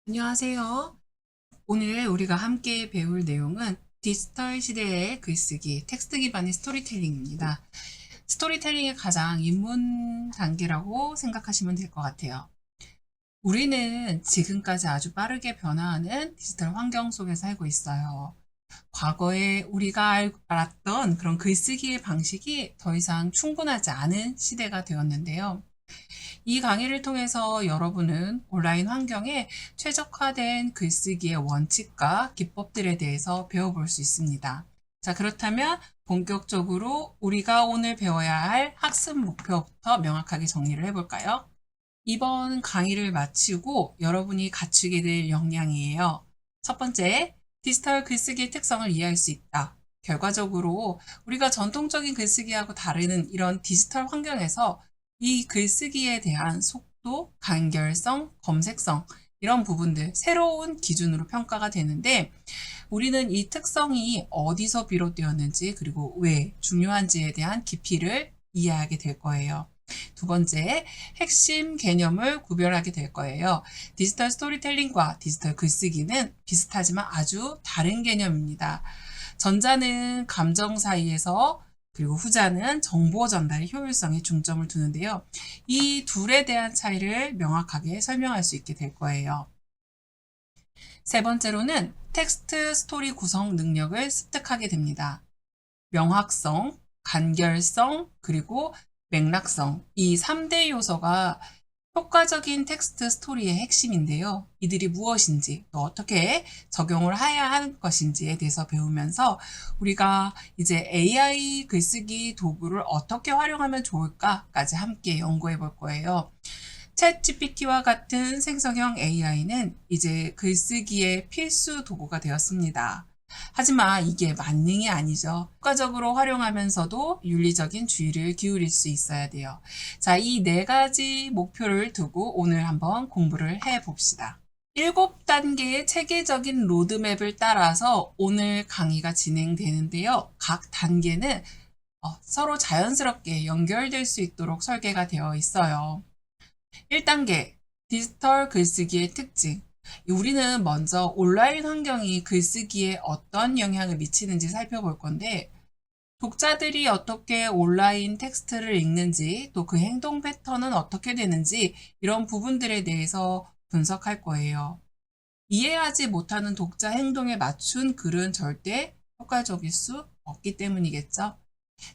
안녕하세요. 오늘 우리가 함께 배울 내용은 디지털 시대의 글쓰기, 텍스트 기반의 스토리텔링입니다. 스토리텔링의 가장 입문 단계라고 생각하시면 될 것 같아요. 우리는 지금까지 아주 빠르게 변화하는 디지털 환경 속에 살고 있어요. 과거에 우리가 알았던 그런 글쓰기의 방식이 더 이상 충분하지 않은 시대가 되었는데요. 이 강의를 통해서 여러분은 온라인 환경에 최적화된 글쓰기의 원칙과 기법들에 대해서 배워볼 수 있습니다. 자, 그렇다면 본격적으로 우리가 오늘 배워야 할 학습 목표부터 명확하게 정리를 해볼까요? 이번 강의를 마치고 여러분이 갖추게 될 역량이에요. 첫 번째, 디지털 글쓰기의 특성을 이해할 수 있다. 결과적으로 우리가 전통적인 글쓰기하고 다르는 이런 디지털 환경에서 이 글쓰기에 대한 속도, 간결성, 검색성 이런 부분들 새로운 기준으로 평가가 되는데 우리는 이 특성이 어디서 비롯되었는지 그리고 왜 중요한지에 대한 깊이를 이해하게 될 거예요. 두 번째, 핵심 개념을 구별하게 될 거예요. 디지털 스토리텔링과 디지털 글쓰기는 비슷하지만 아주 다른 개념입니다. 전자는 감정 사이에서 그리고 후자는 정보 전달의 효율성에 중점을 두는데요. 이 둘에 대한 차이를 명확하게 설명할 수 있게 될 거예요. 세 번째로는 텍스트 스토리 구성 능력을 습득하게 됩니다. 명확성, 간결성, 그리고 맥락성, 이 3대 요소가 효과적인 텍스트 스토리의 핵심인데요. 이들이 무엇인지, 또 어떻게 적용을 해야 하는 것인지에 대해서 배우면서 우리가 이제 AI 글쓰기 도구를 어떻게 활용하면 좋을까까지 함께 연구해 볼 거예요. 챗 GPT와 같은 생성형 AI는 이제 글쓰기의 필수 도구가 되었습니다. 하지만 이게 만능이 아니죠. 효과적으로 활용하면서도 윤리적인 주의를 기울일 수 있어야 돼요. 자, 이 네 가지 목표를 두고 오늘 한번 공부를 해 봅시다. 7단계의 체계적인 로드맵을 따라서 오늘 강의가 진행되는데요. 각 단계는 서로 자연스럽게 연결될 수 있도록 설계가 되어 있어요. 1단계, 디지털 글쓰기의 특징. 우리는 먼저 온라인 환경이 글쓰기에 어떤 영향을 미치는지 살펴볼 건데, 독자들이 어떻게 온라인 텍스트를 읽는지, 또 그 행동 패턴은 어떻게 되는지, 이런 부분들에 대해서 분석할 거예요. 이해하지 못하는 독자 행동에 맞춘 글은 절대 효과적일 수 없기 때문이겠죠.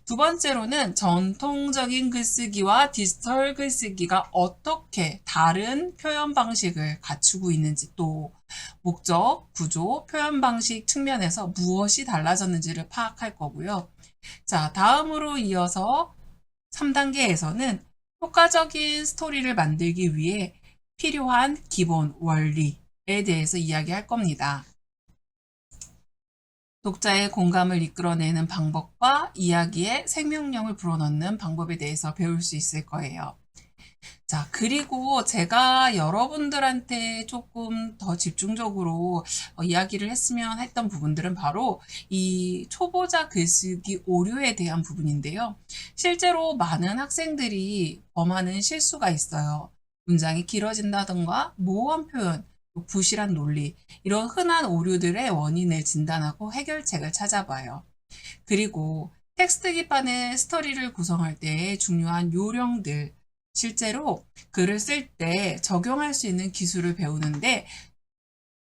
두 번째로는 전통적인 글쓰기와 디지털 글쓰기가 어떻게 다른 표현 방식을 갖추고 있는지 또 목적, 구조, 표현 방식 측면에서 무엇이 달라졌는지를 파악할 거고요. 자, 다음으로 이어서 3단계에서는 효과적인 스토리를 만들기 위해 필요한 기본 원리에 대해서 이야기할 겁니다. 독자의 공감을 이끌어내는 방법과 이야기에 생명력을 불어넣는 방법에 대해서 배울 수 있을 거예요. 자, 그리고 제가 여러분들한테 조금 더 집중적으로 이야기를 했으면 했던 부분들은 바로 이 초보자 글쓰기 오류에 대한 부분인데요. 실제로 많은 학생들이 범하는 실수가 있어요. 문장이 길어진다던가 모호한 표현, 부실한 논리, 이런 흔한 오류들의 원인을 진단하고 해결책을 찾아봐요. 그리고 텍스트 기반의 스토리를 구성할 때 중요한 요령들, 실제로 글을 쓸 때 적용할 수 있는 기술을 배우는데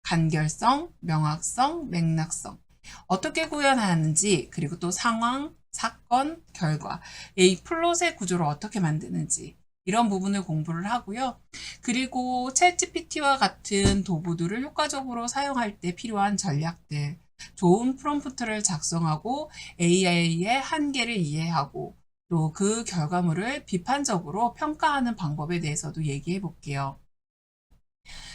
간결성, 명확성, 맥락성, 어떻게 구현하는지, 그리고 또 상황, 사건, 결과, 이 플롯의 구조를 어떻게 만드는지 이런 부분을 공부를 하고요. 그리고 챗GPT와 같은 도구들을 효과적으로 사용할 때 필요한 전략들, 좋은 프롬프트를 작성하고 AI의 한계를 이해하고 또 그 결과물을 비판적으로 평가하는 방법에 대해서도 얘기해 볼게요.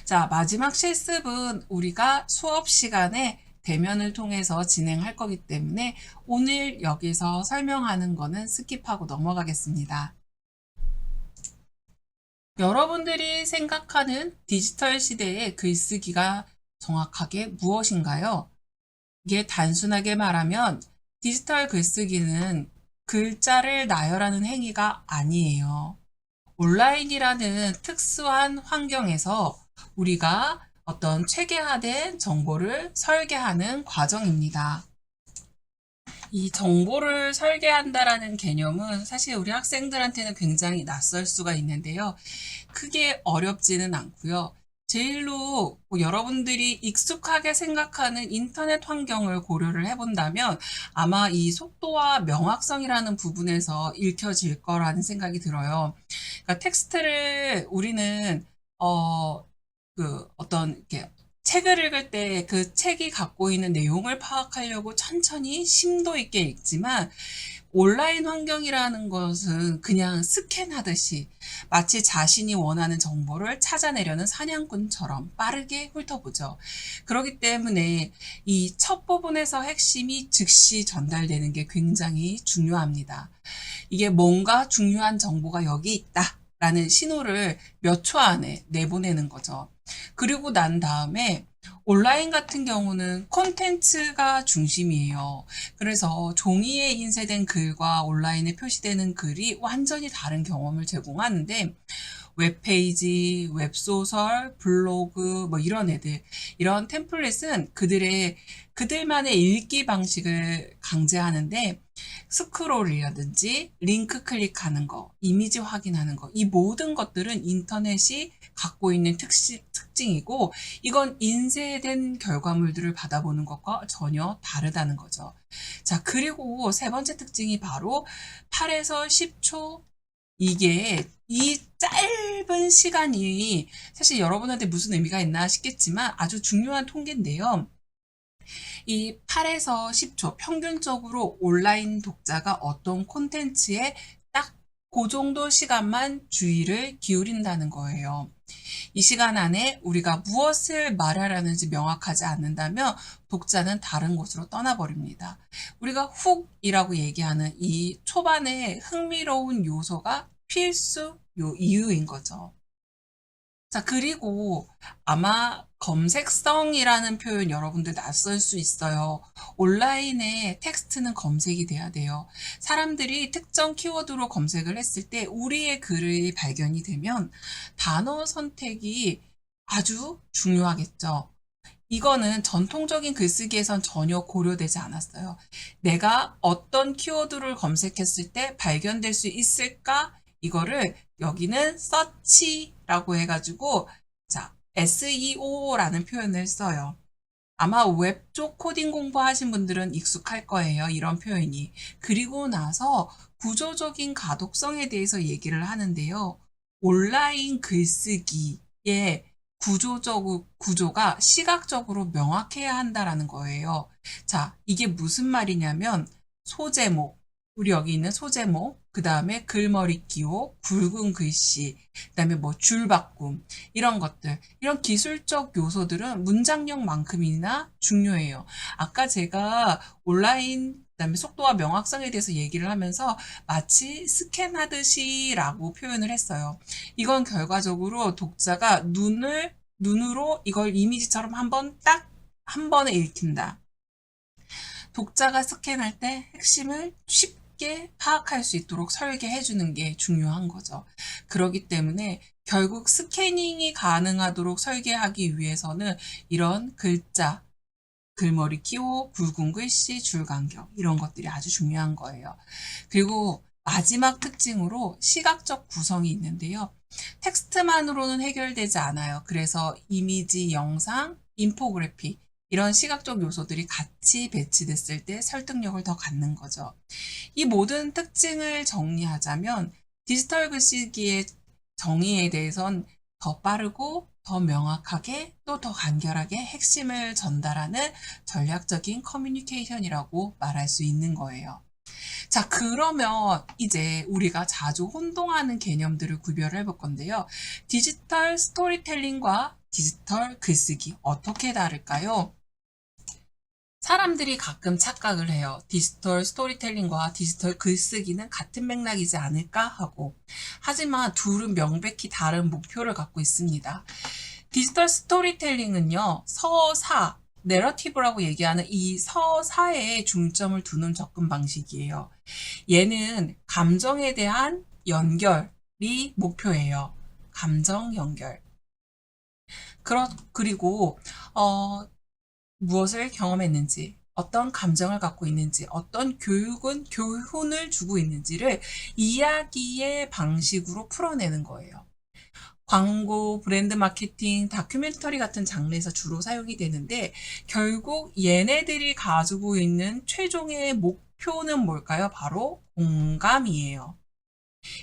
자, 마지막 실습은 우리가 수업 시간에 대면을 통해서 진행할 거기 때문에 오늘 여기서 설명하는 거는 스킵하고 넘어가겠습니다. 여러분들이 생각하는 디지털 시대의 글쓰기가 정확하게 무엇인가요? 이게 단순하게 말하면 디지털 글쓰기는 글자를 나열하는 행위가 아니에요. 온라인이라는 특수한 환경에서 우리가 어떤 체계화된 정보를 설계하는 과정입니다. 이 정보를 설계한다라는 개념은 사실 우리 학생들한테는 굉장히 낯설 수가 있는데요. 크게 어렵지는 않고요. 제일로 여러분들이 익숙하게 생각하는 인터넷 환경을 고려를 해본다면 아마 이 속도와 명확성이라는 부분에서 읽혀질 거라는 생각이 들어요. 그러니까 텍스트를 우리는 어떤 이렇게 책을 읽을 때 그 책이 갖고 있는 내용을 파악하려고 천천히 심도 있게 읽지만 온라인 환경이라는 것은 그냥 스캔하듯이 마치 자신이 원하는 정보를 찾아내려는 사냥꾼처럼 빠르게 훑어보죠. 그렇기 때문에 이 첫 부분에서 핵심이 즉시 전달되는 게 굉장히 중요합니다. 이게 뭔가 중요한 정보가 여기 있다 라는 신호를 몇 초 안에 내보내는 거죠. 그리고 난 다음에 온라인 같은 경우는 콘텐츠가 중심이에요. 그래서 종이에 인쇄된 글과 온라인에 표시되는 글이 완전히 다른 경험을 제공하는데 웹페이지, 웹소설, 블로그 뭐 이런 이런 템플릿은 그들만의 읽기 방식을 강제하는데 스크롤이라든지 링크 클릭하는 거, 이미지 확인하는 거, 이 모든 것들은 인터넷이 갖고 있는 특징이고 이건 인쇄된 결과물들을 받아보는 것과 전혀 다르다는 거죠. 자, 그리고 세 번째 특징이 바로 8에서 10초 이게 이 짧은 시간이 사실 여러분한테 무슨 의미가 있나 싶겠지만 아주 중요한 통계인데요. 이 8에서 10초 평균적으로 온라인 독자가 어떤 콘텐츠에 딱 그 정도 시간만 주의를 기울인다는 거예요. 이 시간 안에 우리가 무엇을 말하려는지 명확하지 않는다면 독자는 다른 곳으로 떠나버립니다. 우리가 훅이라고 얘기하는 이 초반에 흥미로운 요소가 필수 이유인 거죠. 자, 그리고 아마 검색성이라는 표현 여러분들 낯설 수 있어요. 온라인에 텍스트는 검색이 돼야 돼요. 사람들이 특정 키워드로 검색을 했을 때 우리의 글이 발견이 되면 단어 선택이 아주 중요하겠죠. 이거는 전통적인 글쓰기에선 전혀 고려되지 않았어요. 내가 어떤 키워드를 검색했을 때 발견될 수 있을까? 이거를 여기는 서치라고 해가지고 자, SEO라는 표현을 써요. 아마 웹 쪽 코딩 공부하신 분들은 익숙할 거예요. 이런 표현이. 그리고 나서 구조적인 가독성에 대해서 얘기를 하는데요. 온라인 글쓰기의 구조가 시각적으로 명확해야 한다라는 거예요. 자, 이게 무슨 말이냐면 소제목, 우리 여기 있는 소제목, 그 다음에 글머리 기호, 굵은 글씨, 그 다음에 뭐 줄바꿈, 이런 것들, 이런 기술적 요소들은 문장력만큼이나 중요해요. 아까 제가 온라인, 그다음에 속도와 명확성에 대해서 얘기를 하면서 마치 스캔하듯이 라고 표현을 했어요. 이건 결과적으로 독자가 눈으로 이걸 이미지처럼 한 번에 읽힌다. 독자가 스캔할 때 핵심을 쉽게 파악할 수 있도록 설계해 주는 게 중요한 거죠. 그렇기 때문에 결국 스캐닝이 가능하도록 설계하기 위해서는 이런 글자, 글머리 기호, 굵은 글씨, 줄 간격 이런 것들이 아주 중요한 거예요. 그리고 마지막 특징으로 시각적 구성이 있는데요. 텍스트만으로는 해결되지 않아요. 그래서 이미지, 영상, 인포그래픽 이런 시각적 요소들이 같이 배치됐을 때 설득력을 더 갖는 거죠. 이 모든 특징을 정리하자면 디지털 글쓰기의 정의에 대해선 더 빠르고 더 명확하게 또 더 간결하게 핵심을 전달하는 전략적인 커뮤니케이션이라고 말할 수 있는 거예요. 자, 그러면 이제 우리가 자주 혼동하는 개념들을 구별을 해볼 건데요. 디지털 스토리텔링과 디지털 글쓰기 어떻게 다를까요? 사람들이 가끔 착각을 해요. 디지털 스토리텔링과 디지털 글쓰기는 같은 맥락이지 않을까 하고. 하지만 둘은 명백히 다른 목표를 갖고 있습니다. 디지털 스토리텔링은요, 내러티브라고 얘기하는 이 서사에 중점을 두는 접근 방식이에요. 얘는 감정에 대한 연결이 목표예요. 감정 연결. 그리고 어, 무엇을 경험했는지, 어떤 감정을 갖고 있는지, 어떤 교훈을 주고 있는지를 이야기의 방식으로 풀어내는 거예요. 광고, 브랜드 마케팅, 다큐멘터리 같은 장르에서 주로 사용이 되는데 결국 얘네들이 가지고 있는 최종의 목표는 뭘까요? 바로 공감이에요.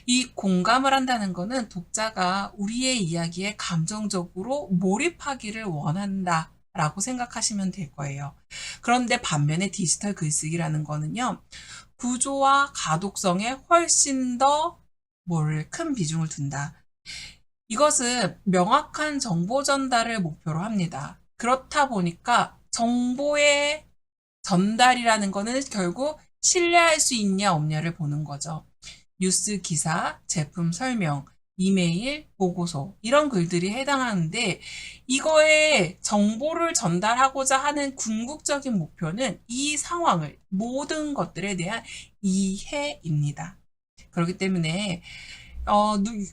이 공감을 한다는 거는 독자가 우리의 이야기에 감정적으로 몰입하기를 원한다. 라고 생각하시면 될 거예요. 그런데 반면에 디지털 글쓰기라는 거는요, 구조와 가독성에 훨씬 더 큰 비중을 둔다. 이것은 명확한 정보 전달을 목표로 합니다. 그렇다 보니까 정보의 전달이라는 거는 결국 신뢰할 수 있냐 없냐를 보는 거죠. 뉴스 기사, 제품 설명, 이메일, 보고서 이런 글들이 해당하는데 이거에 정보를 전달하고자 하는 궁극적인 목표는 이 상황을 모든 것들에 대한 이해입니다. 그렇기 때문에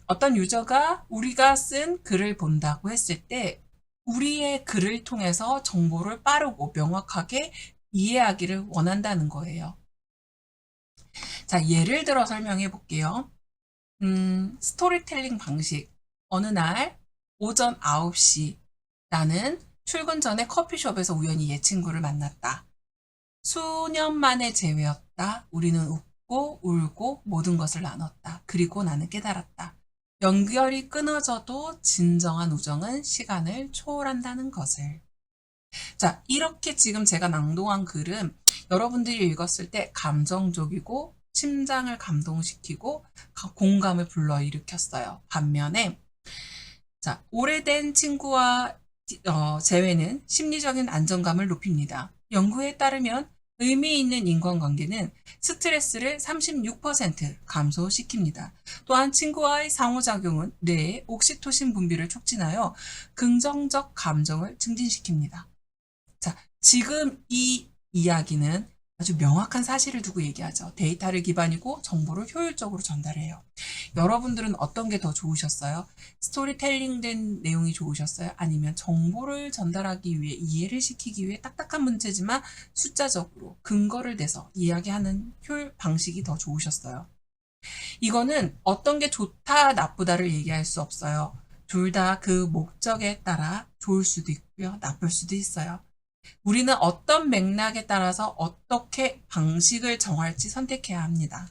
어떤 유저가 우리가 쓴 글을 본다고 했을 때 우리의 글을 통해서 정보를 빠르고 명확하게 이해하기를 원한다는 거예요. 자, 예를 들어 설명해 볼게요. 스토리텔링 방식. 어느 날 오전 9시 나는 출근 전에 커피숍에서 우연히 얘 친구를 만났다. 수년 만에 재회였다. 우리는 웃고 울고 모든 것을 나눴다. 그리고 나는 깨달았다. 연결이 끊어져도 진정한 우정은 시간을 초월한다는 것을. 자, 이렇게 지금 제가 낭독한 글은 여러분들이 읽었을 때 감정적이고 심장을 감동시키고 공감을 불러일으켰어요. 반면에 자, 오래된 친구와 재회는 심리적인 안정감을 높입니다. 연구에 따르면 의미 있는 인간관계는 스트레스를 36% 감소시킵니다. 또한 친구와의 상호작용은 뇌의 옥시토신 분비를 촉진하여 긍정적 감정을 증진시킵니다. 자, 지금 이 이야기는 아주 명확한 사실을 두고 얘기하죠. 데이터를 기반이고 정보를 효율적으로 전달해요. 여러분들은 어떤 게 더 좋으셨어요? 스토리텔링 된 내용이 좋으셨어요? 아니면 정보를 전달하기 위해 이해를 시키기 위해 딱딱한 문제지만 숫자적으로 근거를 대서 이야기하는 효율 방식이 더 좋으셨어요? 이거는 어떤 게 좋다, 나쁘다를 얘기할 수 없어요. 둘 다 그 목적에 따라 좋을 수도 있고요. 나쁠 수도 있어요. 우리는 어떤 맥락에 따라서 어떻게 방식을 정할지 선택해야 합니다.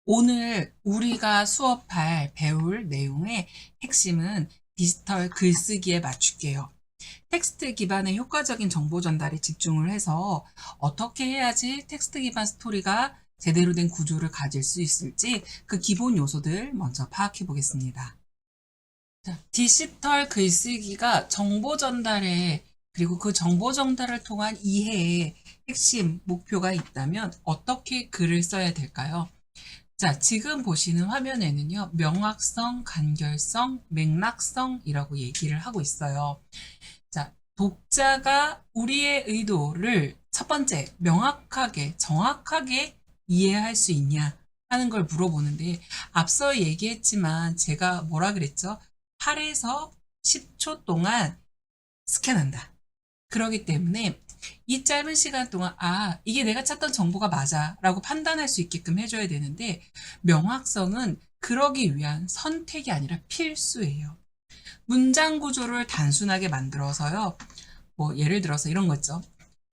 오늘 우리가 배울 내용의 핵심은 디지털 글쓰기에 맞출게요. 텍스트 기반의 효과적인 정보 전달에 집중을 해서 어떻게 해야지 텍스트 기반 스토리가 제대로 된 구조를 가질 수 있을지 그 기본 요소들 먼저 파악해 보겠습니다. 자, 디지털 글쓰기가 정보 전달에 그리고 그 정보 전달을 통한 이해에 핵심 목표가 있다면 어떻게 글을 써야 될까요? 자, 지금 보시는 화면에는요, 명확성, 간결성, 맥락성이라고 얘기를 하고 있어요. 자, 독자가 우리의 의도를 첫 번째, 명확하게, 정확하게 이해할 수 있냐 하는 걸 물어보는데, 앞서 얘기했지만 제가 뭐라 그랬죠? 8에서 10초 동안 스캔한다. 그렇기 때문에 이 짧은 시간 동안 이게 내가 찾던 정보가 맞아 라고 판단할 수 있게끔 해줘야 되는데 명확성은 그러기 위한 선택이 아니라 필수예요. 문장 구조를 단순하게 만들어서요. 뭐 예를 들어서 이런 거 있죠.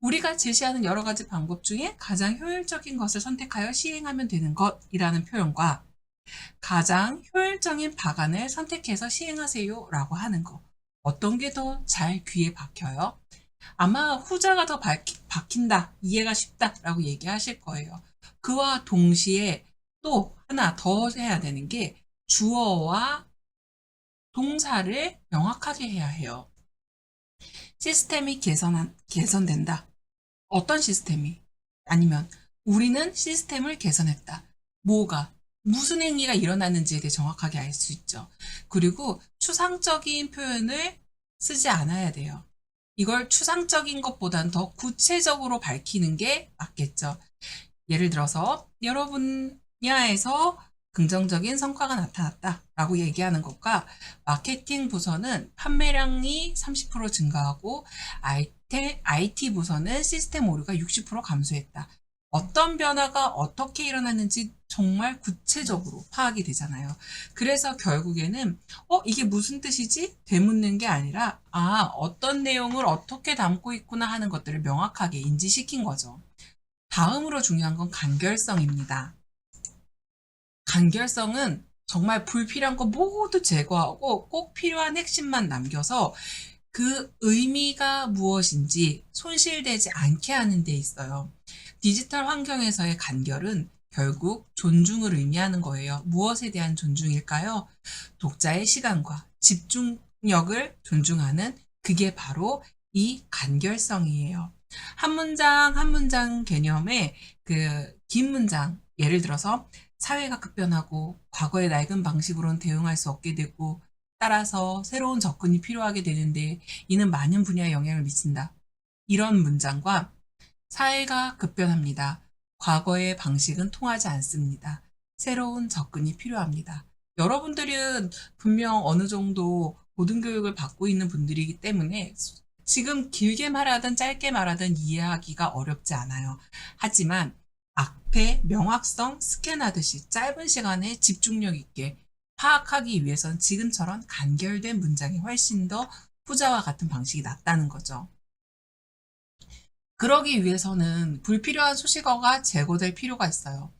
우리가 제시하는 여러 가지 방법 중에 가장 효율적인 것을 선택하여 시행하면 되는 것이라는 표현과 가장 효율적인 방안을 선택해서 시행하세요 라고 하는 거. 어떤 게 더 잘 귀에 박혀요? 아마 후자가 더 박힌다, 이해가 쉽다 라고 얘기하실 거예요. 그와 동시에 또 하나 더 해야 되는 게 주어와 동사를 명확하게 해야 해요. 시스템이 개선된다. 어떤 시스템이? 아니면 우리는 시스템을 개선했다. 무슨 행위가 일어났는지에 대해 정확하게 알 수 있죠. 그리고 추상적인 표현을 쓰지 않아야 돼요. 이걸 추상적인 것보단 더 구체적으로 밝히는 게 맞겠죠. 예를 들어서 여러 분야에서 긍정적인 성과가 나타났다라고 얘기하는 것과 마케팅 부서는 판매량이 30% 증가하고 IT 부서는 시스템 오류가 60% 감소했다. 어떤 변화가 어떻게 일어났는지 정말 구체적으로 파악이 되잖아요. 그래서 결국에는 이게 무슨 뜻이지? 되묻는 게 아니라 어떤 내용을 어떻게 담고 있구나 하는 것들을 명확하게 인지시킨 거죠. 다음으로 중요한 건 간결성입니다. 간결성은 정말 불필요한 거 모두 제거하고 꼭 필요한 핵심만 남겨서 그 의미가 무엇인지 손실되지 않게 하는 데 있어요. 디지털 환경에서의 간결은 결국 존중을 의미하는 거예요. 무엇에 대한 존중일까요? 독자의 시간과 집중력을 존중하는 그게 바로 이 간결성이에요. 한 문장 한 문장 개념의 그 긴 문장, 예를 들어서 사회가 급변하고 과거의 낡은 방식으로는 대응할 수 없게 되고 따라서 새로운 접근이 필요하게 되는데 이는 많은 분야에 영향을 미친다. 이런 문장과 사회가 급변합니다. 과거의 방식은 통하지 않습니다. 새로운 접근이 필요합니다. 여러분들은 분명 어느 정도 고등교육을 받고 있는 분들이기 때문에 지금 길게 말하든 짧게 말하든 이해하기가 어렵지 않아요. 하지만 앞에 명확성 스캔하듯이 짧은 시간에 집중력 있게 파악하기 위해선 지금처럼 간결된 문장이 훨씬 더 후자와 같은 방식이 낫다는 거죠. 그러기 위해서는 불필요한 수식어가 제거될 필요가 있어요.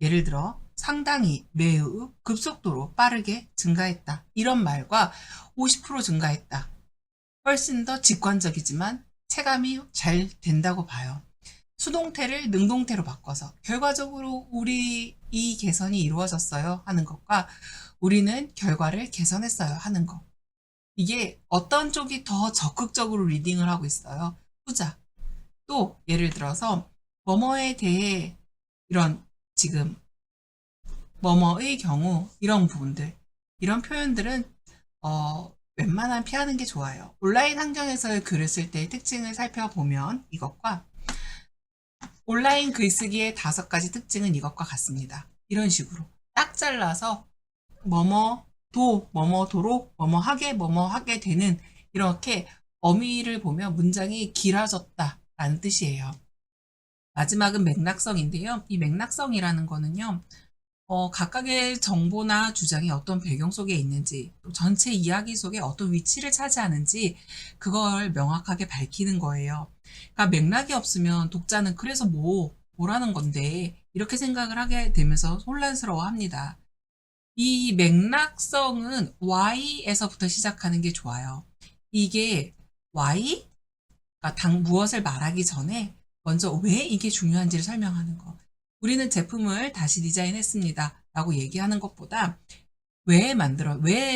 예를 들어 상당히, 매우, 급속도로 빠르게 증가했다. 이런 말과 50% 증가했다. 훨씬 더 직관적이지만 체감이 잘 된다고 봐요. 수동태를 능동태로 바꿔서 결과적으로 우리 이 개선이 이루어졌어요 하는 것과 우리는 결과를 개선했어요 하는 것. 이게 어떤 쪽이 더 적극적으로 리딩을 하고 있어요. 후자. 또 예를 들어서 뭐뭐에 대해 이런 지금 뭐뭐의 경우 이런 부분들 이런 표현들은 웬만하면 피하는 게 좋아요. 온라인 환경에서의 글을 쓸 때의 특징을 살펴보면 이것과 온라인 글쓰기의 5가지 특징은 이것과 같습니다. 이런 식으로 딱 잘라서 뭐뭐도, 뭐뭐도록, 뭐뭐하게 되는 이렇게 어미를 보면 문장이 길어졌다 라는 뜻이에요. 마지막은 맥락성인데요. 이 맥락성이라는 거는요. 각각의 정보나 주장이 어떤 배경 속에 있는지, 또 전체 이야기 속에 어떤 위치를 차지하는지 그걸 명확하게 밝히는 거예요. 그러니까 맥락이 없으면 독자는 그래서 뭐라는 건데 이렇게 생각을 하게 되면서 혼란스러워합니다. 이 맥락성은 Y에서부터 시작하는 게 좋아요. 이게 Y? 그러니까 무엇을 말하기 전에 먼저 왜 이게 중요한지를 설명하는 거. 우리는 제품을 다시 디자인했습니다. 라고 얘기하는 것보다 왜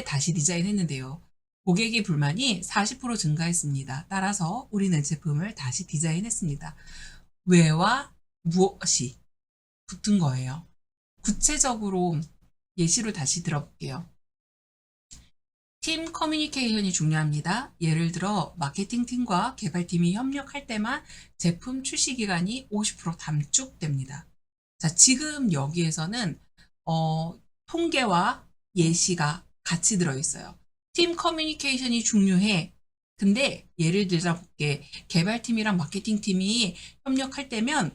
다시 디자인했는데요. 고객의 불만이 40% 증가했습니다. 따라서 우리는 제품을 다시 디자인했습니다. 왜와 무엇이 붙은 거예요. 구체적으로 예시로 다시 들어볼게요. 팀 커뮤니케이션이 중요합니다. 예를 들어 마케팅 팀과 개발팀이 협력할 때만 제품 출시 기간이 50% 단축됩니다. 자, 지금 여기에서는 통계와 예시가 같이 들어있어요. 팀 커뮤니케이션이 중요해. 근데 예를 들자 볼게. 개발팀이랑 마케팅팀이 협력할 때면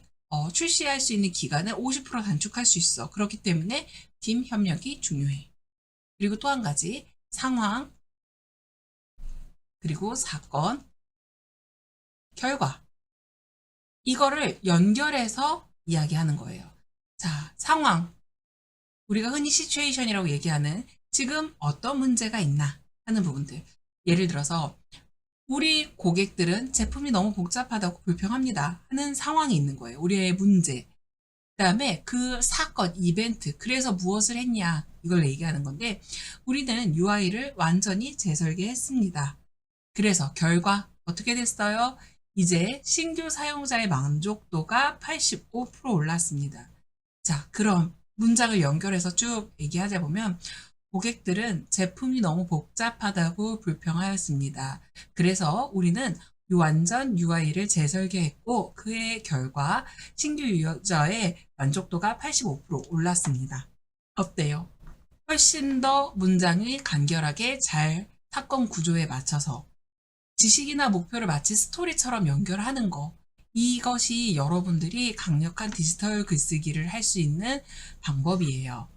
출시할 수 있는 기간을 50% 단축할 수 있어. 그렇기 때문에 팀 협력이 중요해. 그리고 또 한 가지 상황, 그리고 사건, 결과. 이거를 연결해서 이야기하는 거예요. 자, 상황. 우리가 흔히 시츄에이션이라고 얘기하는 지금 어떤 문제가 있나 하는 부분들. 예를 들어서 우리 고객들은 제품이 너무 복잡하다고 불평합니다 하는 상황이 있는 거예요. 우리의 문제. 그 다음에 그 사건, 이벤트, 그래서 무엇을 했냐 이걸 얘기하는 건데 우리는 UI를 완전히 재설계했습니다. 그래서 결과 어떻게 됐어요? 이제 신규 사용자의 만족도가 85% 올랐습니다. 자, 그럼 문장을 연결해서 쭉 얘기하자 보면 고객들은 제품이 너무 복잡하다고 불평하였습니다. 그래서 우리는 완전 UI를 재설계했고 그의 결과 신규 유저의 만족도가 85% 올랐습니다. 어때요? 훨씬 더 문장이 간결하게 잘 사건 구조에 맞춰서 지식이나 목표를 마치 스토리처럼 연결하는 거. 이것이 여러분들이 강력한 디지털 글쓰기를 할 수 있는 방법이에요.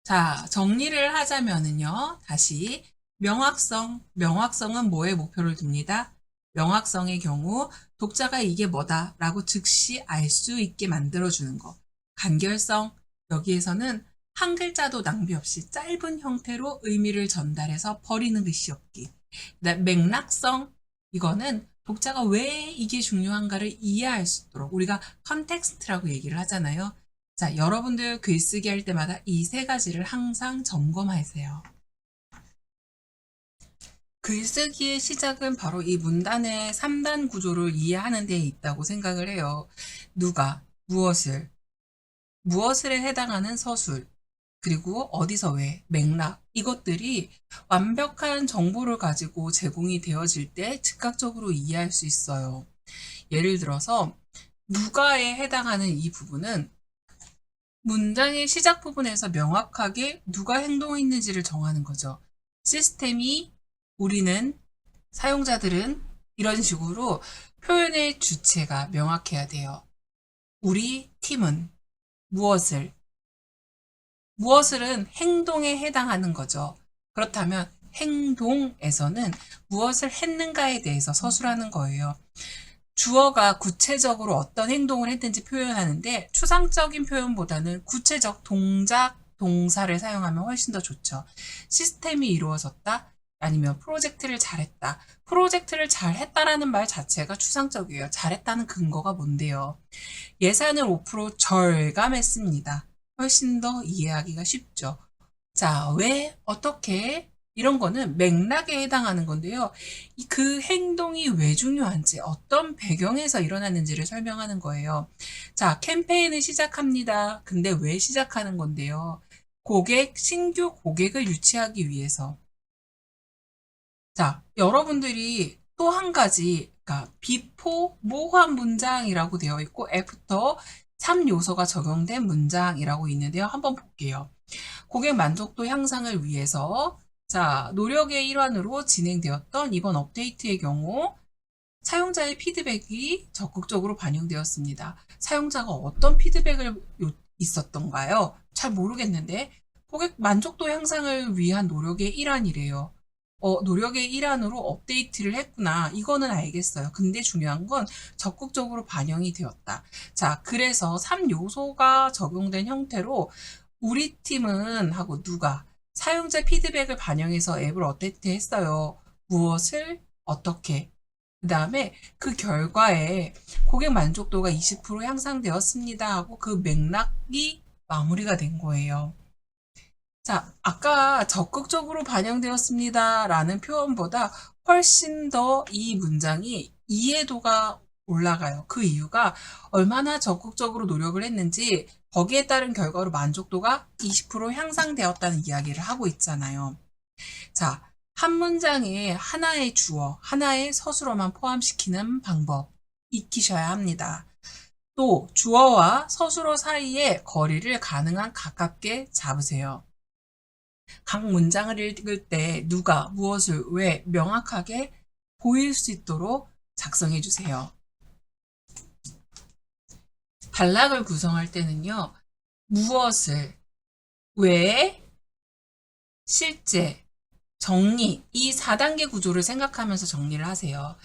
자, 정리를 하자면은요. 다시 명확성. 명확성은 뭐에 목표를 둡니다? 명확성의 경우 독자가 이게 뭐다 라고 즉시 알 수 있게 만들어주는 거. 간결성. 여기에서는 한 글자도 낭비 없이 짧은 형태로 의미를 전달해서 버리는 글씨 없기. 맥락성. 이거는 독자가 왜 이게 중요한가를 이해할 수 있도록 우리가 컨텍스트라고 얘기를 하잖아요. 자, 여러분들 글쓰기 할 때마다 이 세 가지를 항상 점검하세요. 글쓰기의 시작은 바로 이 문단의 3단 구조를 이해하는 데 있다고 생각을 해요. 누가, 무엇을, 무엇을에 해당하는 서술, 그리고 어디서 왜, 맥락, 이것들이 완벽한 정보를 가지고 제공이 되어질 때 즉각적으로 이해할 수 있어요. 예를 들어서 누가에 해당하는 이 부분은 문장의 시작 부분에서 명확하게 누가 행동했는지를 정하는 거죠. 시스템이, 우리는, 사용자들은 이런 식으로 표현의 주체가 명확해야 돼요. 우리 팀은 무엇을, 무엇을은 행동에 해당하는 거죠. 그렇다면 행동에서는 무엇을 했는가에 대해서 서술하는 거예요. 주어가 구체적으로 어떤 행동을 했는지 표현하는데 추상적인 표현보다는 구체적 동작, 동사를 사용하면 훨씬 더 좋죠. 시스템이 이루어졌다? 아니면 프로젝트를 잘했다. 프로젝트를 잘했다라는 말 자체가 추상적이에요. 잘했다는 근거가 뭔데요? 예산을 5% 절감했습니다. 훨씬 더 이해하기가 쉽죠. 자, 왜, 어떻게, 이런 거는 맥락에 해당하는 건데요. 그 행동이 왜 중요한지, 어떤 배경에서 일어났는지를 설명하는 거예요. 자, 캠페인을 시작합니다. 근데 왜 시작하는 건데요? 신규 고객을 유치하기 위해서. 자, 여러분들이 또 한 가지, 그러니까 before 모호한 문장이라고 되어 있고 after 3요소가 적용된 문장이라고 있는데요. 한번 볼게요. 고객 만족도 향상을 위해서 자, 노력의 일환으로 진행되었던 이번 업데이트의 경우 사용자의 피드백이 적극적으로 반영되었습니다. 사용자가 어떤 피드백을 있었던가요? 잘 모르겠는데 고객 만족도 향상을 위한 노력의 일환이래요. 노력의 일환으로 업데이트를 했구나. 이거는 알겠어요. 근데 중요한 건 적극적으로 반영이 되었다. 자, 그래서 3요소가 적용된 형태로 우리 팀은 하고 누가 사용자 피드백을 반영해서 앱을 업데이트 했어요. 무엇을 어떻게 그 다음에 그 결과에 고객 만족도가 20% 향상되었습니다 하고 그 맥락이 마무리가 된 거예요. 자, 아까 적극적으로 반영되었습니다 라는 표현보다 훨씬 더 이 문장이 이해도가 올라가요. 그 이유가 얼마나 적극적으로 노력을 했는지 거기에 따른 결과로 만족도가 20% 향상되었다는 이야기를 하고 있잖아요. 자, 한 문장에 하나의 주어, 하나의 서술어만 포함시키는 방법 익히셔야 합니다. 또 주어와 서술어 사이의 거리를 가능한 가깝게 잡으세요. 각 문장을 읽을 때 누가, 무엇을, 왜 명확하게 보일 수 있도록 작성해 주세요. 단락을 구성할 때는요. 무엇을, 왜, 실제, 정리, 이 4단계 구조를 생각하면서 정리를 하세요.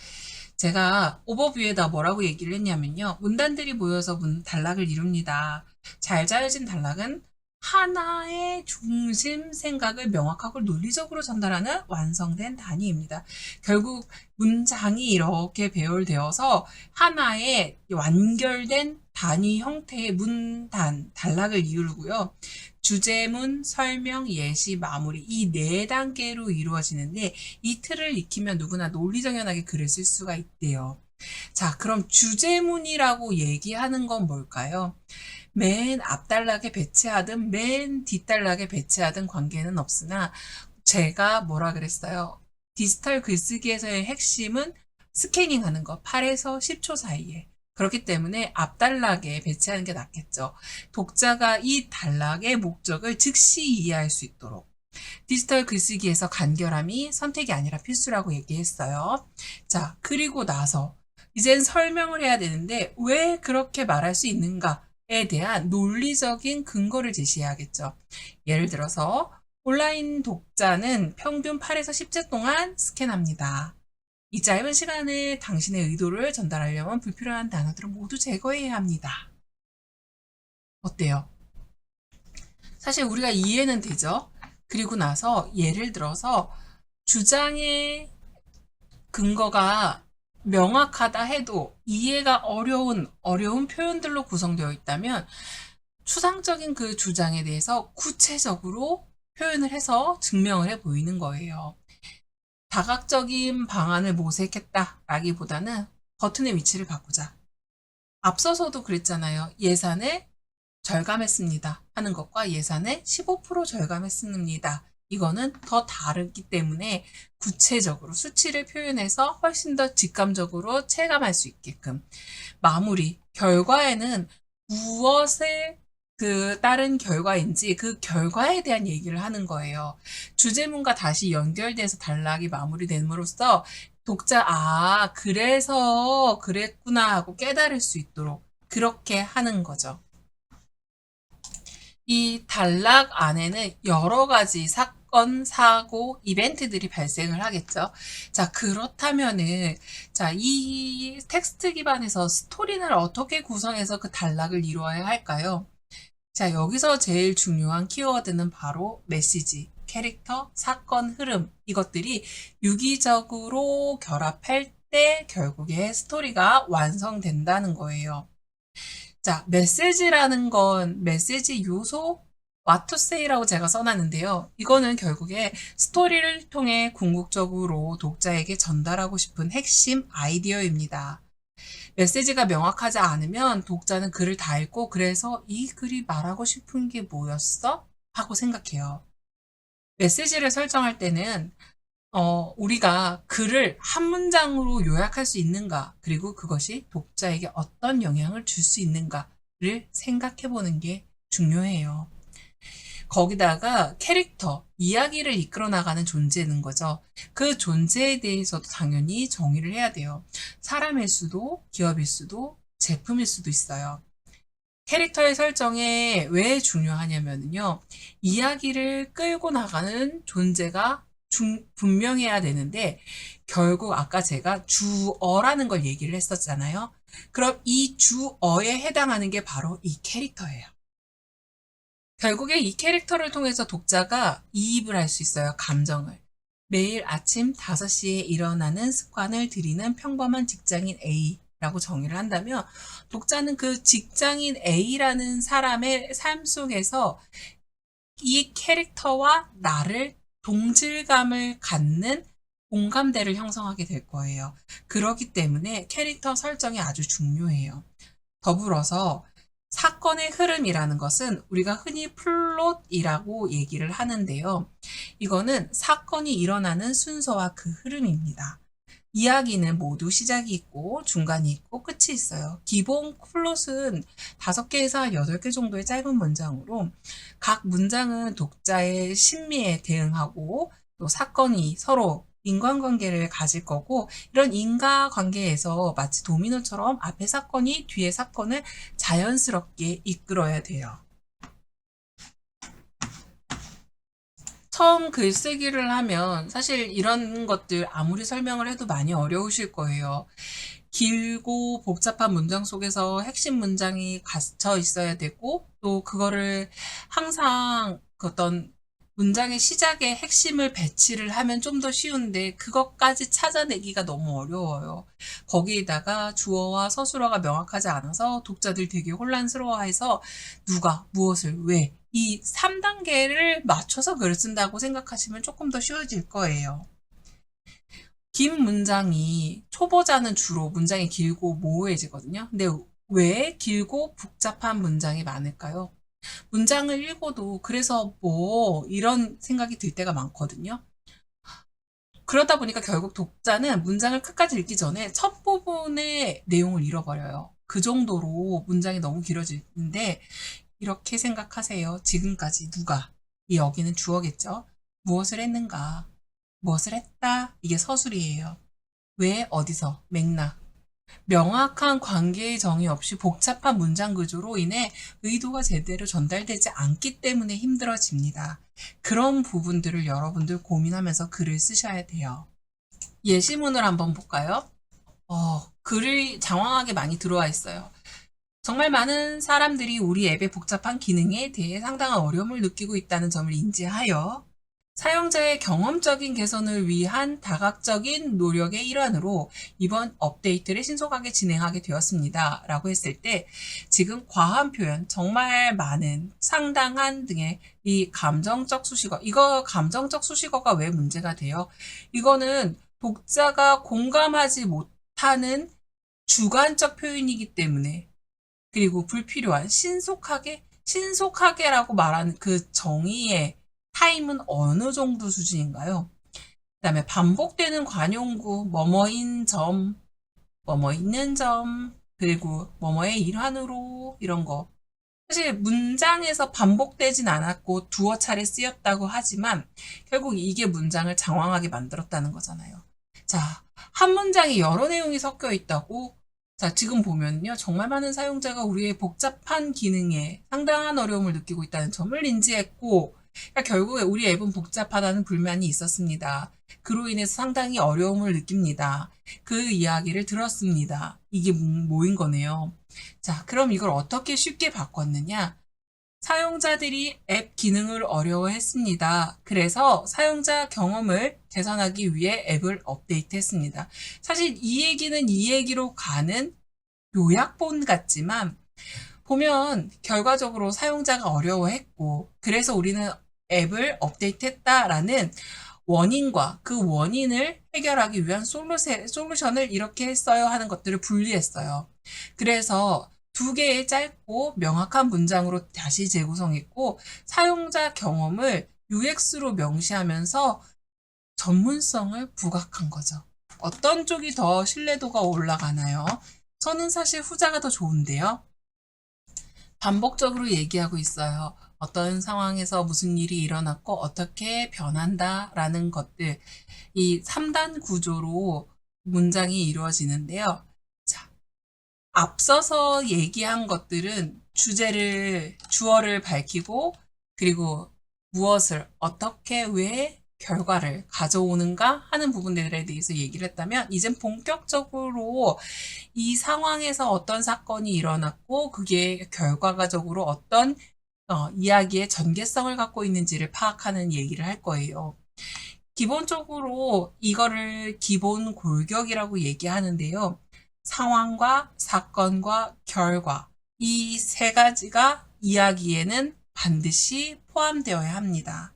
제가 오버뷰에다 뭐라고 얘기를 했냐면요. 문단들이 모여서 단락을 이룹니다. 잘 짜여진 단락은 하나의 중심 생각을 명확하고 논리적으로 전달하는 완성된 단위입니다. 결국 문장이 이렇게 배열되어서 하나의 완결된 단위 형태의 문단, 단락을 이루고요. 주제문, 설명, 예시, 마무리 이 4단계로 이루어지는데 이 틀을 익히면 누구나 논리정연하게 글을 쓸 수가 있대요. 자, 그럼 주제문이라고 얘기하는 건 뭘까요? 맨 앞단락에 배치하든 맨 뒷단락에 배치하든 관계는 없으나 제가 뭐라 그랬어요? 디지털 글쓰기에서의 핵심은 스캐닝하는 거 8에서 10초 사이에 그렇기 때문에 앞단락에 배치하는 게 낫겠죠. 독자가 이 단락의 목적을 즉시 이해할 수 있도록. 디지털 글쓰기에서 간결함이 선택이 아니라 필수라고 얘기했어요. 자, 그리고 나서 이젠 설명을 해야 되는데 왜 그렇게 말할 수 있는가에 대한 논리적인 근거를 제시해야겠죠. 예를 들어서 온라인 독자는 평균 8에서 10째 동안 스캔합니다. 이 짧은 시간에 당신의 의도를 전달하려면 불필요한 단어들을 모두 제거해야 합니다. 어때요? 사실 우리가 이해는 되죠? 그리고 나서 예를 들어서 주장의 근거가 명확하다 해도 이해가 어려운 표현들로 구성되어 있다면 추상적인 그 주장에 대해서 구체적으로 표현을 해서 증명을 해 보이는 거예요. 다각적인 방안을 모색했다라기보다는 버튼의 위치를 바꾸자. 앞서서도 그랬잖아요. 예산을 절감했습니다 하는 것과 예산의 15% 절감했습니다. 이거는 더 다르기 때문에 구체적으로 수치를 표현해서 훨씬 더 직감적으로 체감할 수 있게끔 마무리, 결과에는 무엇에 따른 결과인지 그 결과에 대한 얘기를 하는 거예요. 주제문과 다시 연결돼서 단락이 마무리됨으로써 독자, 그래서 그랬구나 하고 깨달을 수 있도록 그렇게 하는 거죠. 이 단락 안에는 여러 가지 사건, 사고, 이벤트들이 발생을 하겠죠. 자, 그렇다면은, 자, 이 텍스트 기반에서 스토리를 어떻게 구성해서 그 단락을 이루어야 할까요? 자, 여기서 제일 중요한 키워드는 바로 메시지, 캐릭터, 사건, 흐름, 이것들이 유기적으로 결합할 때 결국에 스토리가 완성된다는 거예요. 자, 메시지라는 건 메시지 요소 what to say라고 제가 써놨는데요. 이거는 결국에 스토리를 통해 궁극적으로 독자에게 전달하고 싶은 핵심 아이디어입니다. 메시지가 명확하지 않으면 독자는 글을 다 읽고 그래서 이 글이 말하고 싶은 게 뭐였어? 하고 생각해요. 메시지를 설정할 때는 우리가 글을 한 문장으로 요약할 수 있는가, 그리고 그것이 독자에게 어떤 영향을 줄 수 있는가를 생각해 보는 게 중요해요. 거기다가 캐릭터, 이야기를 이끌어 나가는 존재는 거죠. 그 존재에 대해서도 당연히 정의를 해야 돼요. 사람일 수도, 기업일 수도, 제품일 수도 있어요. 캐릭터의 설정에 왜 중요하냐면요. 이야기를 끌고 나가는 존재가 분명해야 되는데, 결국 아까 제가 주어라는 걸 얘기를 했었잖아요. 그럼 이 주어에 해당하는 게 바로 이 캐릭터예요. 결국에 이 캐릭터를 통해서 독자가 이입을 할 수 있어요. 감정을. 매일 아침 5시에 일어나는 습관을 들이는 평범한 직장인 A라고 정의를 한다면 독자는 그 직장인 A라는 사람의 삶 속에서 이 캐릭터와 나를 동질감을 갖는 공감대를 형성하게 될 거예요. 그렇기 때문에 캐릭터 설정이 아주 중요해요. 더불어서 사건의 흐름이라는 것은 우리가 흔히 플롯이라고 얘기를 하는데요. 이거는 사건이 일어나는 순서와 그 흐름입니다. 이야기는 모두 시작이 있고 중간이 있고 끝이 있어요. 기본 플롯은 5개에서 8개 정도의 짧은 문장으로 각 문장은 독자의 심리에 대응하고 또 사건이 서로 인간관계를 가질 거고 이런 인과관계에서 마치 도미노처럼 앞에 사건이 뒤에 사건을 자연스럽게 이끌어야 돼요. 처음 글쓰기를 하면 사실 이런 것들 아무리 설명을 해도 많이 어려우실 거예요. 길고 복잡한 문장 속에서 핵심 문장이 갇혀 있어야 되고 또 그거를 항상 어떤 문장의 시작에 핵심을 배치를 하면 좀 더 쉬운데 그것까지 찾아내기가 너무 어려워요. 거기에다가 주어와 서술어가 명확하지 않아서 독자들 되게 혼란스러워해서 누가, 무엇을, 왜 이 3단계를 맞춰서 글을 쓴다고 생각하시면 조금 더 쉬워질 거예요. 긴 문장이 초보자는 주로 문장이 길고 모호해지거든요. 근데 왜 길고 복잡한 문장이 많을까요? 문장을 읽어도 그래서 뭐 이런 생각이 들 때가 많거든요. 그러다 보니까 결국 독자는 문장을 끝까지 읽기 전에 첫 부분의 내용을 잃어버려요. 그 정도로 문장이 너무 길어지는데 이렇게 생각하세요. 지금까지 누가, 이 여기는 주어겠죠. 무엇을 했는가, 무엇을 했다, 이게 서술이에요. 왜, 어디서, 맥락. 명확한 관계의 정의 없이 복잡한 문장 구조로 인해 의도가 제대로 전달되지 않기 때문에 힘들어집니다. 그런 부분들을 여러분들 고민하면서 글을 쓰셔야 돼요. 예시문을 한번 볼까요? 글이 장황하게 많이 들어와 있어요. 정말 많은 사람들이 우리 앱의 복잡한 기능에 대해 상당한 어려움을 느끼고 있다는 점을 인지하여 사용자의 경험적인 개선을 위한 다각적인 노력의 일환으로 이번 업데이트를 신속하게 진행하게 되었습니다. 라고 했을 때 지금 과한 표현, 정말 많은, 상당한 등의 이 감정적 수식어, 이거 감정적 수식어가 왜 문제가 돼요? 이거는 독자가 공감하지 못하는 주관적 표현이기 때문에, 그리고 불필요한 신속하게라고 말하는 그 정의의 타임은 어느 정도 수준인가요? 그 다음에 반복되는 관용구, 뭐뭐인 점, 뭐뭐 있는 점, 그리고 뭐뭐의 일환으로, 이런 거. 사실 문장에서 반복되진 않았고 두어 차례 쓰였다고 하지만 결국 이게 문장을 장황하게 만들었다는 거잖아요. 자, 한 문장에 여러 내용이 섞여 있다고. 자, 지금 보면요. 정말 많은 사용자가 우리의 복잡한 기능에 상당한 어려움을 느끼고 있다는 점을 인지했고, 그러니까 결국에 우리 앱은 복잡하다는 불만이 있었습니다. 그로 인해서 상당히 어려움을 느낍니다. 그 이야기를 들었습니다. 이게 뭐인 거네요. 자, 그럼 이걸 어떻게 쉽게 바꿨느냐? 사용자들이 앱 기능을 어려워했습니다. 그래서 사용자 경험을 개선하기 위해 앱을 업데이트했습니다. 사실 이 얘기는 이 얘기로 가는 요약본 같지만 보면 결과적으로 사용자가 어려워했고 그래서 우리는 앱을 업데이트했다라는 원인과 그 원인을 해결하기 위한 솔루션을 이렇게 했어요 하는 것들을 분리했어요. 그래서 두 개의 짧고 명확한 문장으로 다시 재구성했고 사용자 경험을 UX로 명시하면서 전문성을 부각한 거죠. 어떤 쪽이 더 신뢰도가 올라가나요? 저는 사실 후자가 더 좋은데요. 반복적으로 얘기하고 있어요. 어떤 상황에서 무슨 일이 일어났고 어떻게 변한다라는 것들, 이 3단 구조로 문장이 이루어지는데요. 자, 앞서서 얘기한 것들은 주어를 밝히고 그리고 무엇을 어떻게 왜 결과를 가져오는가 하는 부분들에 대해서 얘기를 했다면 이젠 본격적으로 이 상황에서 어떤 사건이 일어났고 그게 결과적으로 어떤 이야기의 전개성을 갖고 있는지를 파악하는 얘기를 할 거예요. 기본적으로 이거를 기본 골격이라고 얘기하는데요. 상황과 사건과 결과 이 세 가지가 이야기에는 반드시 포함되어야 합니다.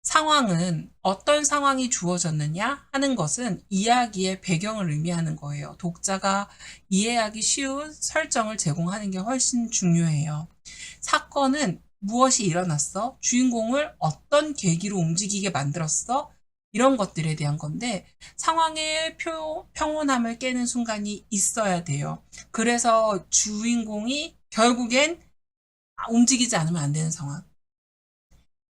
상황은 어떤 상황이 주어졌느냐 하는 것은 이야기의 배경을 의미하는 거예요. 독자가 이해하기 쉬운 설정을 제공하는 게 훨씬 중요해요. 사건은 무엇이 일어났어? 주인공을 어떤 계기로 움직이게 만들었어? 이런 것들에 대한 건데 상황의 평온함을 깨는 순간이 있어야 돼요. 그래서 주인공이 결국엔 움직이지 않으면 안 되는 상황.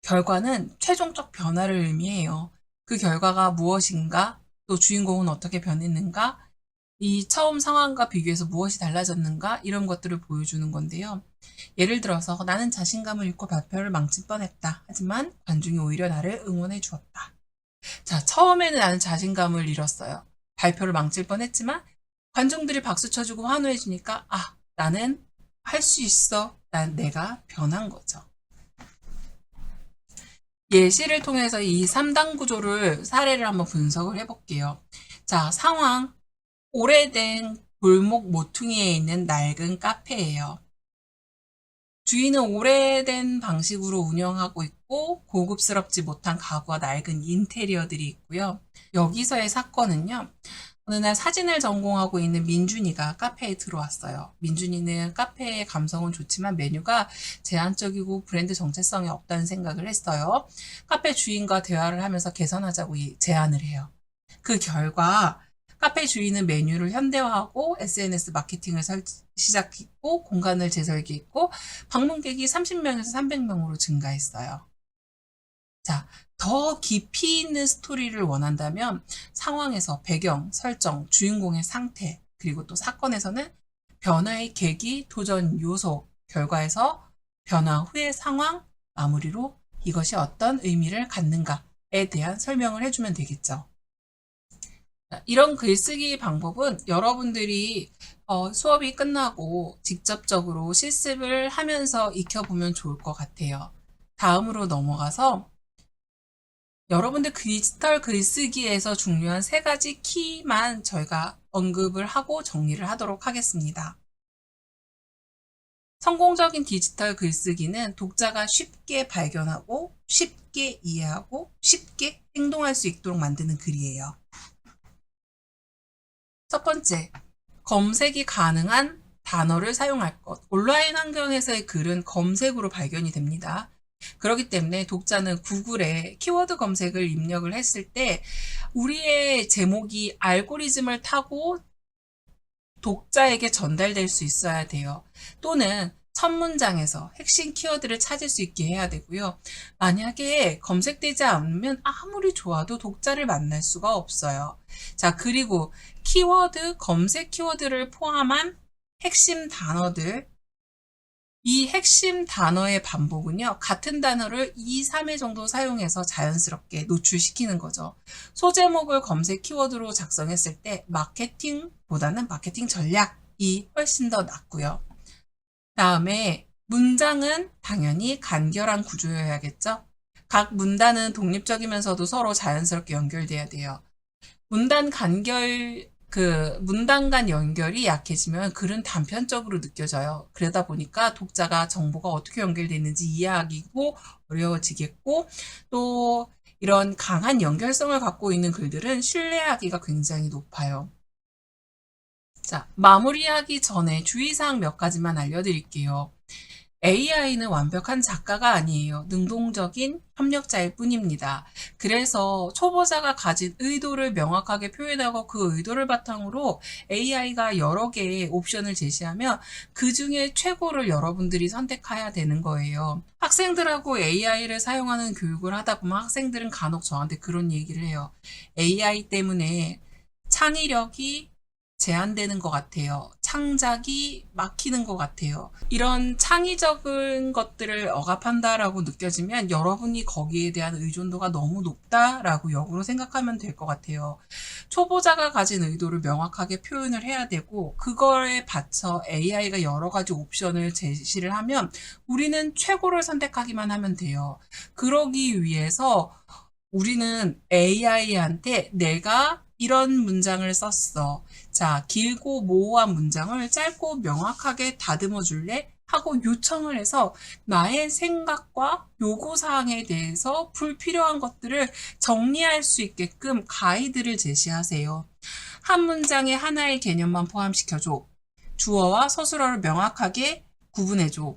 결과는 최종적 변화를 의미해요. 그 결과가 무엇인가? 또 주인공은 어떻게 변했는가? 이 처음 상황과 비교해서 무엇이 달라졌는가? 이런 것들을 보여주는 건데요. 예를 들어서 나는 자신감을 잃고 발표를 망칠 뻔했다. 하지만 관중이 오히려 나를 응원해 주었다. 자, 처음에는 나는 자신감을 잃었어요. 발표를 망칠 뻔했지만 관중들이 박수 쳐주고 환호해 주니까 나는 할 수 있어. 내가 변한 거죠. 예시를 통해서 이 3단 구조를 사례를 한번 분석을 해볼게요. 자, 상황. 오래된 골목 모퉁이에 있는 낡은 카페예요. 주인은 오래된 방식으로 운영하고 있고 고급스럽지 못한 가구와 낡은 인테리어들이 있고요. 여기서의 사건은요. 어느 날 사진을 전공하고 있는 민준이가 카페에 들어왔어요. 민준이는 카페의 감성은 좋지만 메뉴가 제한적이고 브랜드 정체성이 없다는 생각을 했어요. 카페 주인과 대화를 하면서 개선하자고 제안을 해요. 그 결과 카페 주인은 메뉴를 현대화하고 SNS 마케팅을 시작했고 공간을 재설계했고 방문객이 30명에서 300명으로 증가했어요. 자, 더 깊이 있는 스토리를 원한다면 상황에서 배경, 설정, 주인공의 상태, 그리고 또 사건에서는 변화의 계기, 도전 요소, 결과에서 변화 후의 상황, 마무리로 이것이 어떤 의미를 갖는가에 대한 설명을 해주면 되겠죠. 이런 글쓰기 방법은 여러분들이 수업이 끝나고 직접적으로 실습을 하면서 익혀보면 좋을 것 같아요. 다음으로 넘어가서 여러분들 디지털 글쓰기에서 중요한 3가지 키만 저희가 언급을 하고 정리를 하도록 하겠습니다. 성공적인 디지털 글쓰기는 독자가 쉽게 발견하고 쉽게 이해하고 쉽게 행동할 수 있도록 만드는 글이에요. 첫 번째, 검색이 가능한 단어를 사용할 것. 온라인 환경에서의 글은 검색으로 발견이 됩니다. 그렇기 때문에 독자는 구글에 키워드 검색을 입력을 했을 때 우리의 제목이 알고리즘을 타고 독자에게 전달될 수 있어야 돼요. 또는 첫 문장에서 핵심 키워드를 찾을 수 있게 해야 되고요. 만약에 검색되지 않으면 아무리 좋아도 독자를 만날 수가 없어요. 자, 그리고 검색 키워드를 포함한 핵심 단어들, 이 핵심 단어의 반복은요, 같은 단어를 2, 3회 정도 사용해서 자연스럽게 노출시키는 거죠. 소제목을 검색 키워드로 작성했을 때 마케팅보다는 마케팅 전략이 훨씬 더 낫고요. 다음에 문장은 당연히 간결한 구조여야겠죠. 각 문단은 독립적이면서도 서로 자연스럽게 연결돼야 돼요. 문단 간 연결이 약해지면 글은 단편적으로 느껴져요. 그러다 보니까 독자가 정보가 어떻게 연결되는지 이해하기고 어려워지겠고, 또 이런 강한 연결성을 갖고 있는 글들은 신뢰하기가 굉장히 높아요. 자, 마무리하기 전에 주의사항 몇 가지만 알려드릴게요. AI는 완벽한 작가가 아니에요. 능동적인 협력자일 뿐입니다. 그래서 초보자가 가진 의도를 명확하게 표현하고 그 의도를 바탕으로 AI가 여러 개의 옵션을 제시하면 그 중에 최고를 여러분들이 선택해야 되는 거예요. 학생들하고 AI를 사용하는 교육을 하다 보면 학생들은 간혹 저한테 그런 얘기를 해요. AI 때문에 창의력이 제한되는 것 같아요. 창작이 막히는 것 같아요. 이런 창의적인 것들을 억압한다라고 느껴지면 여러분이 거기에 대한 의존도가 너무 높다라고 역으로 생각하면 될 것 같아요. 초보자가 가진 의도를 명확하게 표현을 해야 되고 그거에 받쳐 AI가 여러 가지 옵션을 제시를 하면 우리는 최고를 선택하기만 하면 돼요. 그러기 위해서 우리는 AI한테 내가 이런 문장을 썼어. 자, 길고 모호한 문장을 짧고 명확하게 다듬어 줄래? 하고 요청을 해서 나의 생각과 요구사항에 대해서 불필요한 것들을 정리할 수 있게끔 가이드를 제시하세요. 한 문장에 하나의 개념만 포함시켜줘. 주어와 서술어를 명확하게 구분해줘.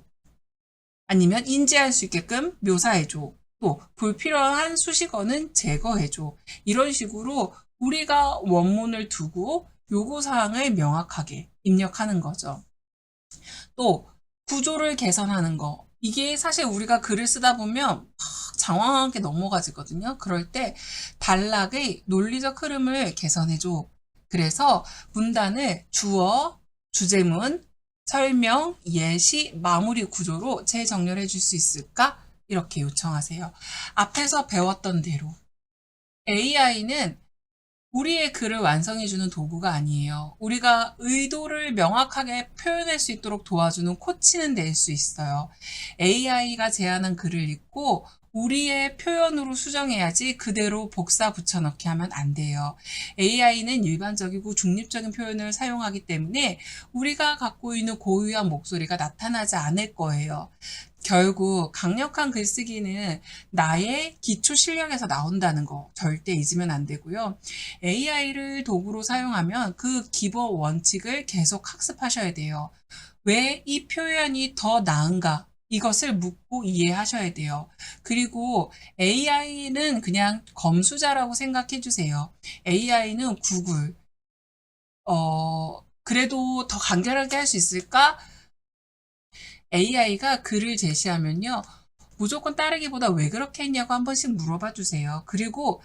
아니면 인지할 수 있게끔 묘사해줘. 또 불필요한 수식어는 제거해줘. 이런 식으로 우리가 원문을 두고 요구사항을 명확하게 입력하는 거죠. 또 구조를 개선하는 거. 이게 사실 우리가 글을 쓰다 보면 장황하게 넘어가지거든요. 그럴 때 단락의 논리적 흐름을 개선해줘. 그래서 문단을 주어, 주제문, 설명, 예시, 마무리 구조로 재정렬해 줄 수 있을까? 이렇게 요청하세요. 앞에서 배웠던 대로 AI는 우리의 글을 완성해주는 도구가 아니에요. 우리가 의도를 명확하게 표현할 수 있도록 도와주는 코치는 될 수 있어요. AI가 제안한 글을 읽고 우리의 표현으로 수정해야지 그대로 복사 붙여넣기 하면 안 돼요. AI는 일반적이고 중립적인 표현을 사용하기 때문에 우리가 갖고 있는 고유한 목소리가 나타나지 않을 거예요. 결국 강력한 글쓰기는 나의 기초 실력에서 나온다는 거 절대 잊으면 안 되고요. AI를 도구로 사용하면 그 기본 원칙을 계속 학습하셔야 돼요. 왜 이 표현이 더 나은가? 이것을 묻고 이해하셔야 돼요. 그리고 AI는 그냥 검수자라고 생각해 주세요. AI는 구글, 그래도 더 간결하게 할 수 있을까? AI가 글을 제시하면요. 무조건 따르기보다 왜 그렇게 했냐고 한 번씩 물어봐 주세요. 그리고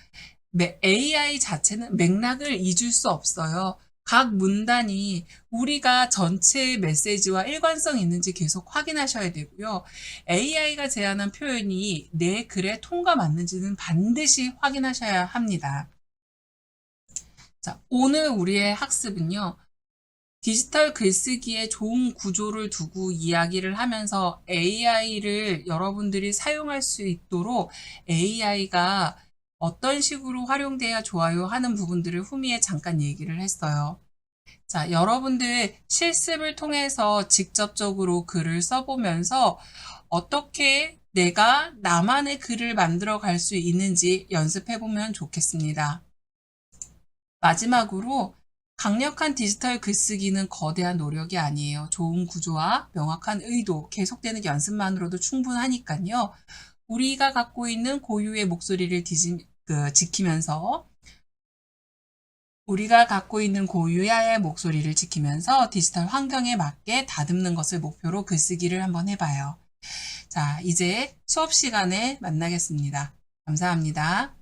AI 자체는 맥락을 잊을 수 없어요. 각 문단이 우리가 전체 메시지와 일관성 있는지 계속 확인하셔야 되고요. AI가 제안한 표현이 내 글에 통과 맞는지는 반드시 확인하셔야 합니다. 자, 오늘 우리의 학습은요. 디지털 글쓰기의 좋은 구조를 두고 이야기를 하면서 AI를 여러분들이 사용할 수 있도록 AI가 어떤 식으로 활용돼야 좋아요 하는 부분들을 후미에 잠깐 얘기를 했어요. 자, 여러분들 실습을 통해서 직접적으로 글을 써보면서 어떻게 내가 나만의 글을 만들어 갈 수 있는지 연습해보면 좋겠습니다. 마지막으로 강력한 디지털 글쓰기는 거대한 노력이 아니에요. 좋은 구조와 명확한 의도, 계속되는 연습만으로도 충분하니까요. 우리가 갖고 있는 고유의 목소리를 지키면서 디지털 환경에 맞게 다듬는 것을 목표로 글쓰기를 한번 해봐요. 자, 이제 수업 시간에 만나겠습니다. 감사합니다.